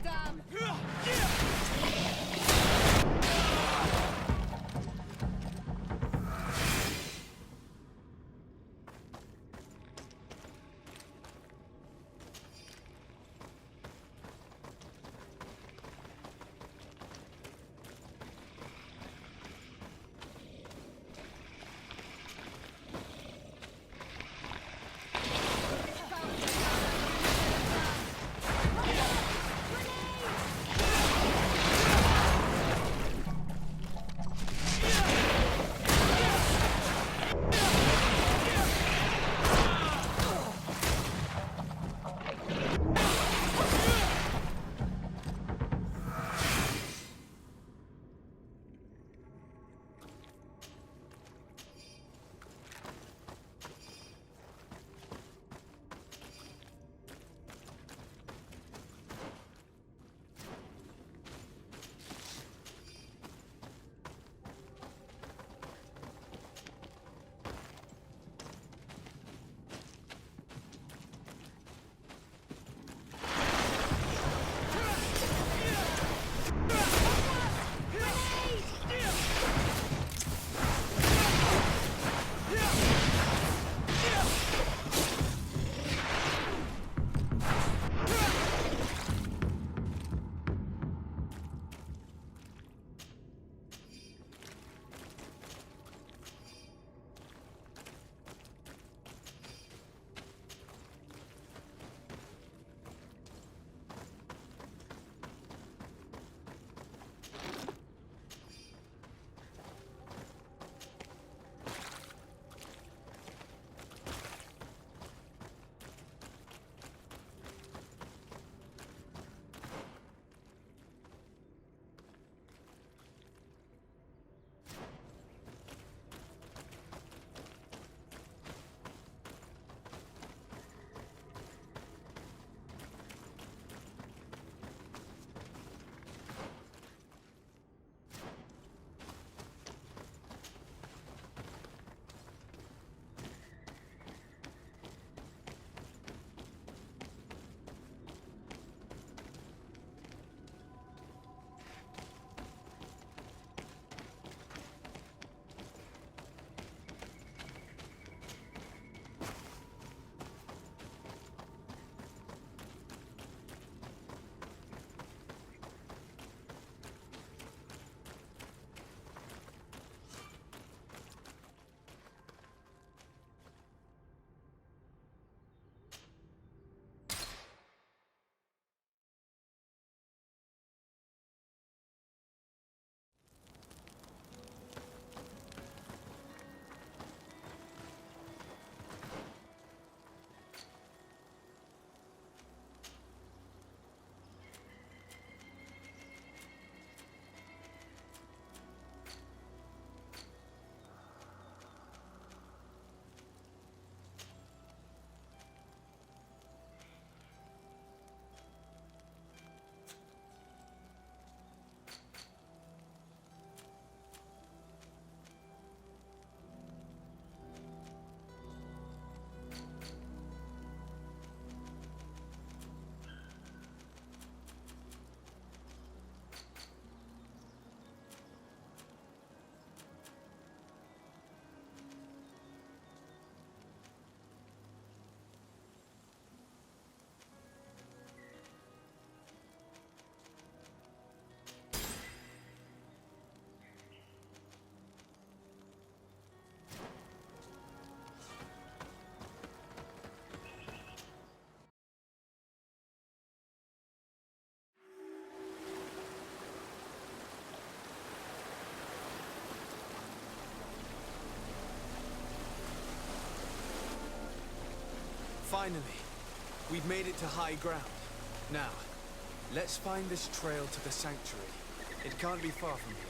Constantin! Finally, we've made it to high ground. Now, let's find this trail to the sanctuary. It can't be far from here.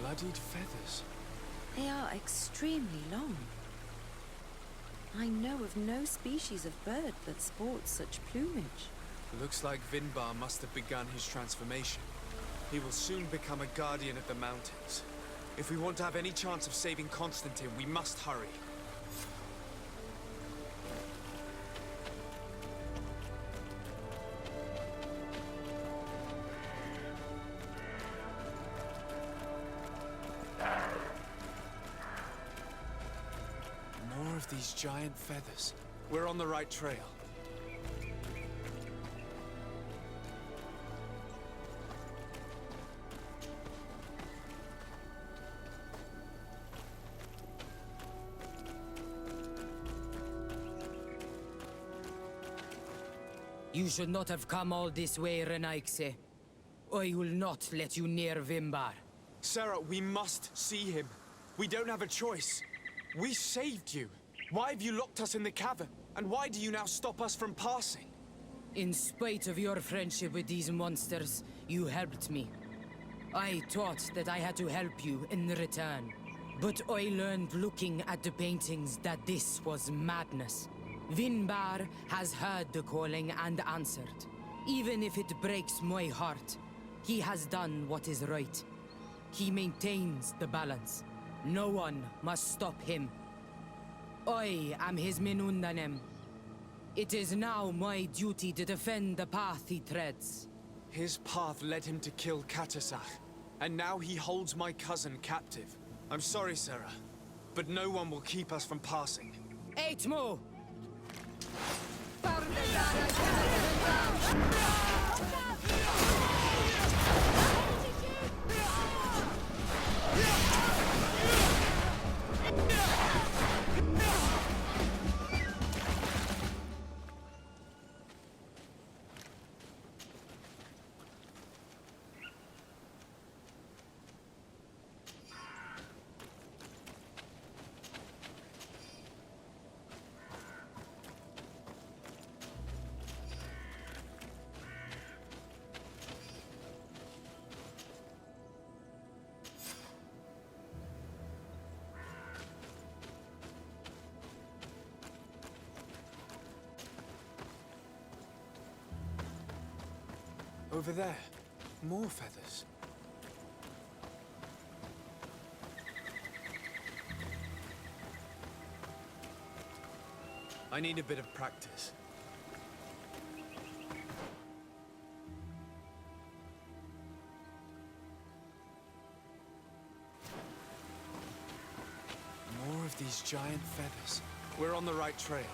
Bloodied feathers. They are extremely long. I know of no species of bird that sports such plumage. Looks like Vinbar must have begun his transformation. He will soon become a guardian of the mountains. If we want to have any chance of saving Constantin, we must hurry. More of these giant feathers. We're on the right trail. You should not have come all this way, Renaikse. I will not let you near Vimbar. Sarah, we must see him. We don't have a choice. We saved you. Why have you locked us in the cavern? And why do you now stop us from passing? In spite of your friendship with these monsters, you helped me. I thought that I had to help you in return. But I learned looking at the paintings that this was madness. Vinbar has heard the calling and answered. Even if it breaks my heart, he has done what is right. He maintains the balance. No one must stop him. I am his Minundanem. It is now my duty to defend the path he treads. His path led him to kill Katasach, and now he holds my cousin captive. I'm sorry, Sarah, but no one will keep us from passing. Eitmo! Over there, more feathers. I need a bit of practice. More of these giant feathers. We're on the right trail.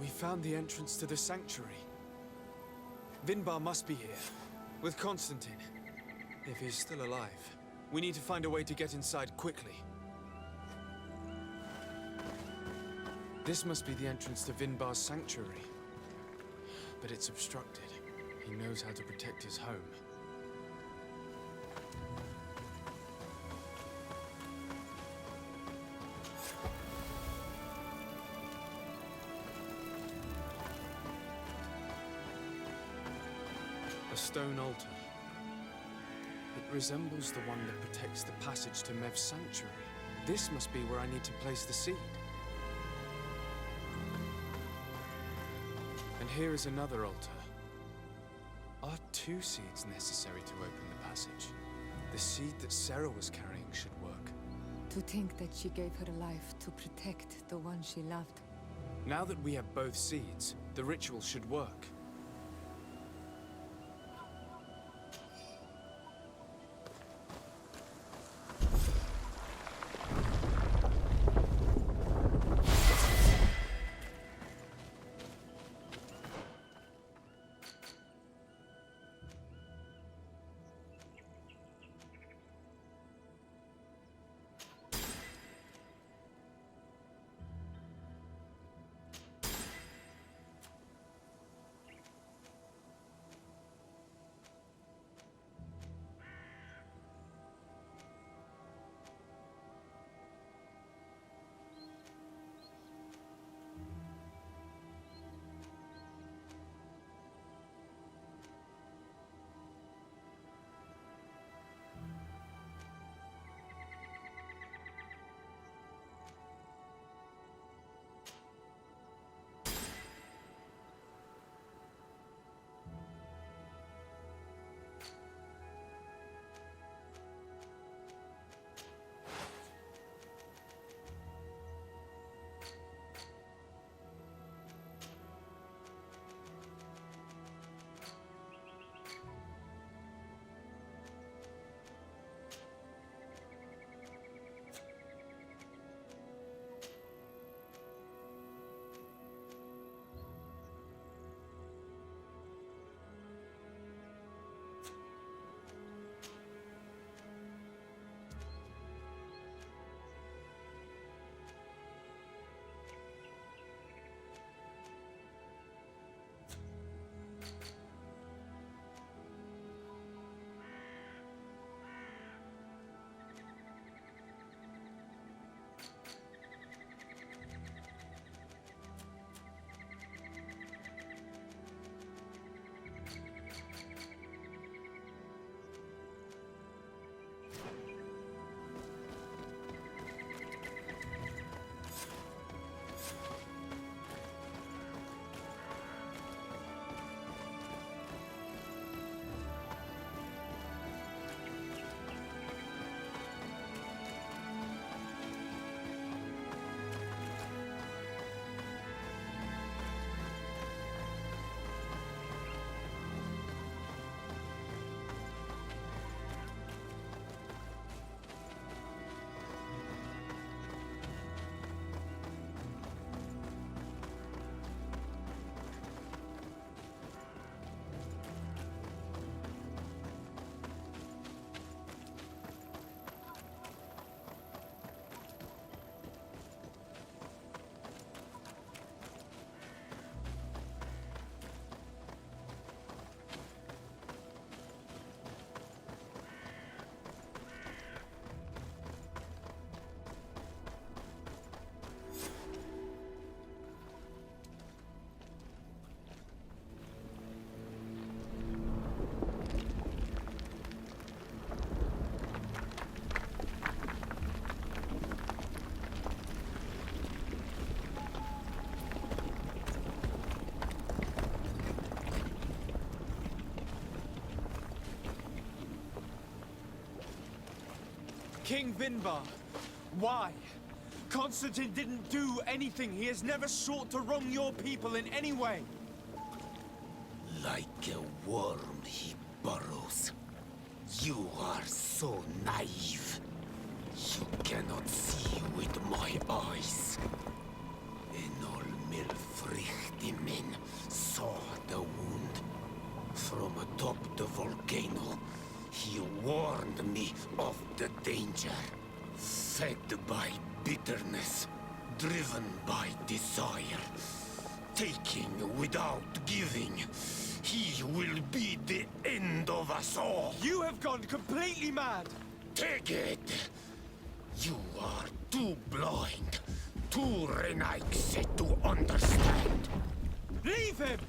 We found the entrance to the sanctuary. Vinbar must be here, with Constantin. If he's still alive, we need to find a way to get inside quickly. This must be the entrance to Vinbar's sanctuary. But it's obstructed. He knows how to protect his home. A stone altar. It resembles the one that protects the passage to Mev's sanctuary. This must be where I need to place the seed. And here is another altar. Are 2 seeds necessary to open the passage? The seed that Sarah was carrying should work. To think that she gave her life to protect the one she loved. Now that we have both seeds, the ritual should work. King Vinbar! Why? Constantin didn't do anything. He has never sought to wrong your people in any way. Like a worm he burrows. You are so naive. You cannot see with my eyes. Enol Milfrichtimin saw the wound. From atop the volcano, he warned me of the danger. Fed by bitterness, driven by desire, taking without giving, he will be the end of us all. You have gone completely mad! Take it! You are too blind, too renaixed to understand. Leave him!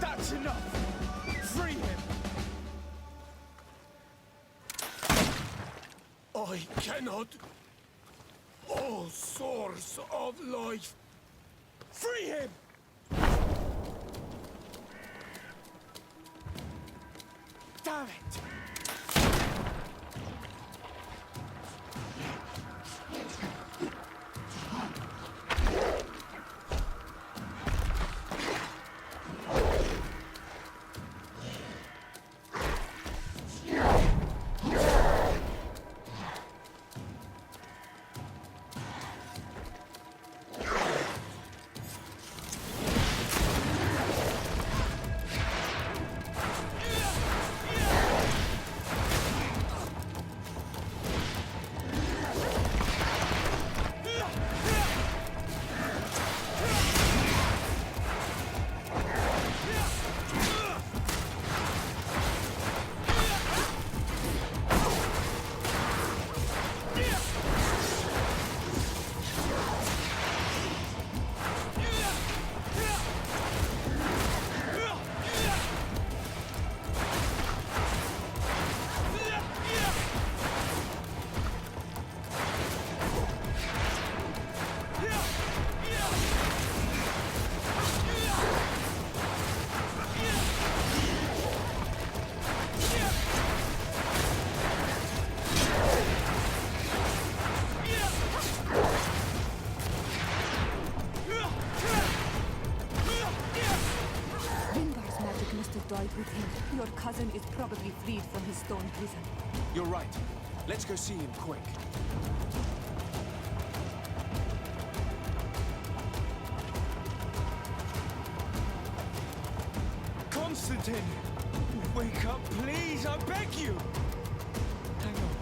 That's enough! Free him! I cannot. O source of life, free him! Damn it! Died with him. Your cousin is probably freed from his stone prison. You're right. Let's go see him quick. Constantin! Wake up, please! I beg you! Hang on.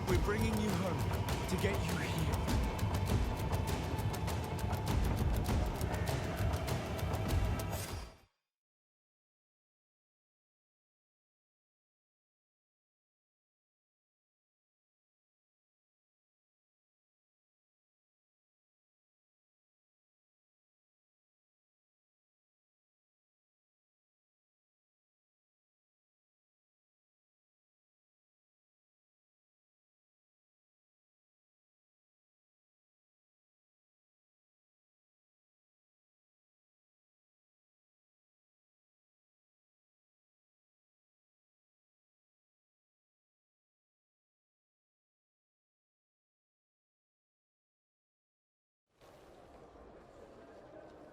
We're bringing you home to get you healed.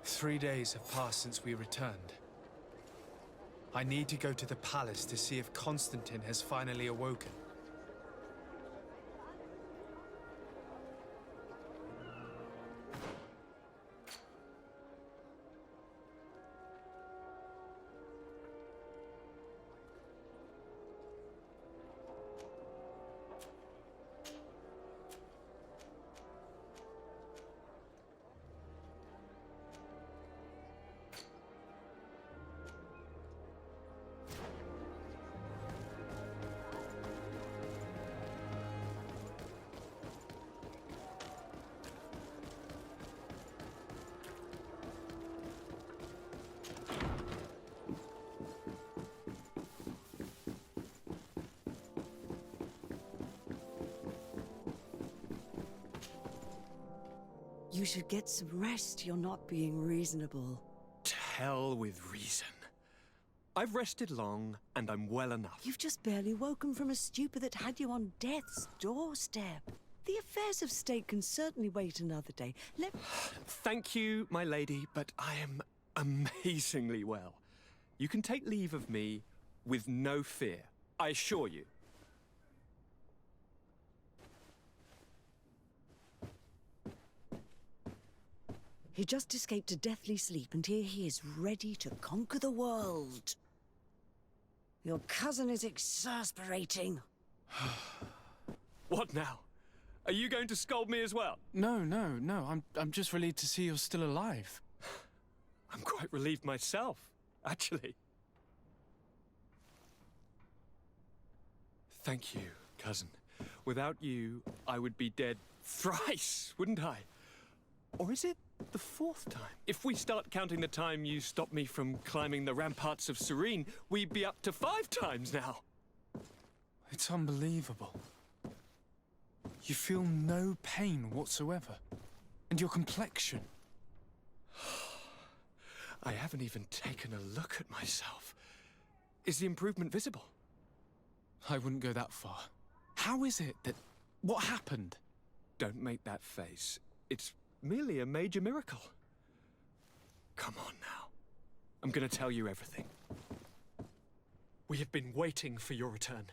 3 days have passed since we returned. I need to go to the palace to see if Constantin has finally awoken. You should get some rest. You're not being reasonable. To hell with reason. I've rested long, and I'm well enough. You've just barely woken from a stupor that had you on death's doorstep. The affairs of state can certainly wait another day. Thank you, my lady, but I am amazingly well. You can take leave of me with no fear, I assure you. He just escaped a deathly sleep, and here he is, ready to conquer the world. Your cousin is exasperating. What now? Are you going to scold me as well? No. I'm just relieved to see you're still alive. I'm quite relieved myself, actually. Thank you, cousin. Without you, I would be dead thrice, wouldn't I? Or is it the 4th time? If we start counting the time you stopped me from climbing the ramparts of Serene, we'd be up to 5 times now. It's unbelievable. You feel no pain whatsoever. And your complexion. I haven't even taken a look at myself. Is the improvement visible? I wouldn't go that far. How is it that... What happened? Don't make that face. It's merely a major miracle. Come on now. I'm gonna tell you everything. We have been waiting for your return.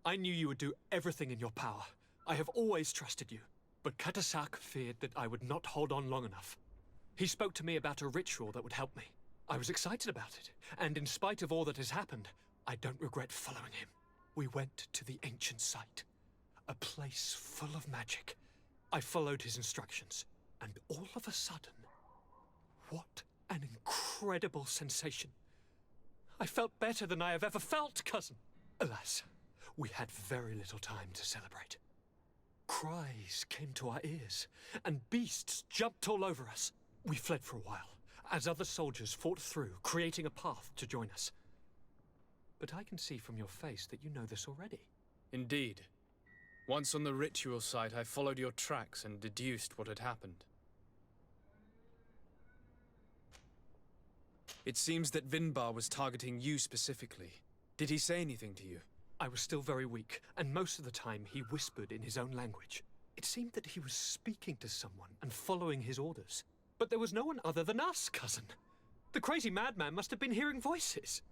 I knew you would do everything in your power. I have always trusted you. But Katasak feared that I would not hold on long enough. He spoke to me about a ritual that would help me. I was excited about it, and in spite of all that has happened, I don't regret following him. We went to the ancient site, a place full of magic. I followed his instructions, and all of a sudden, what an incredible sensation. I felt better than I have ever felt, cousin. Alas, we had very little time to celebrate. Cries came to our ears, and beasts jumped all over us. We fled for a while, as other soldiers fought through, creating a path to join us. But I can see from your face that you know this already. Indeed. Once on the ritual site, I followed your tracks and deduced what had happened. It seems that Vinbar was targeting you specifically. Did he say anything to you? I was still very weak, and most of the time he whispered in his own language. It seemed that he was speaking to someone and following his orders. But there was no one other than us, cousin. The crazy madman must have been hearing voices.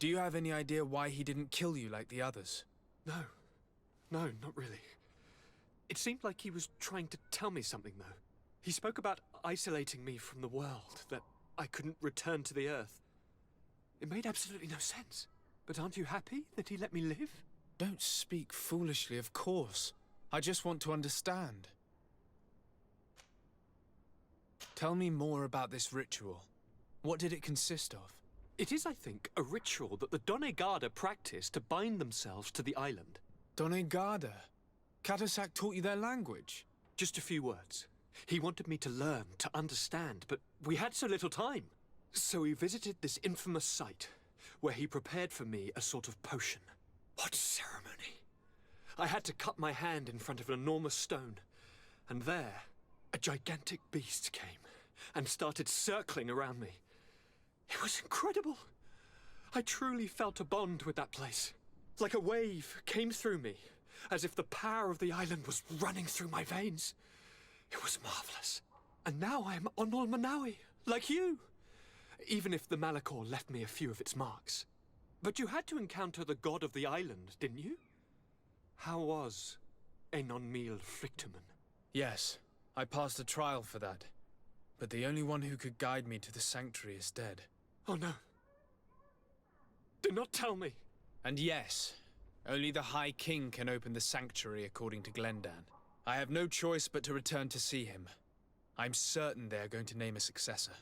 Do you have any idea why he didn't kill you like the others? No, not really. It seemed like he was trying to tell me something, though. He spoke about isolating me from the world, that I couldn't return to the Earth. It made absolutely no sense. But aren't you happy that he let me live? Don't speak foolishly, of course. I just want to understand. Tell me more about this ritual. What did it consist of? It is, I think, a ritual that the Donegada practice to bind themselves to the island. Donegada? Katasak taught you their language? Just a few words. He wanted me to learn, to understand, but we had so little time. So we visited this infamous site, where he prepared for me a sort of potion. What ceremony! I had to cut my hand in front of an enormous stone, and there, a gigantic beast came and started circling around me. It was incredible. I truly felt a bond with that place. Like a wave came through me, as if the power of the island was running through my veins. It was marvelous. And now I am Onol Manawi, like you. Even if the Malachor left me a few of its marks. But you had to encounter the god of the island, didn't you? How was Enon Mil Frictumen? Yes, I passed a trial for that. But the only one who could guide me to the sanctuary is dead. Oh no. Do not tell me. And yes, only the High King can open the sanctuary according to Glendan. I have no choice but to return to see him. I'm certain they are going to name a successor.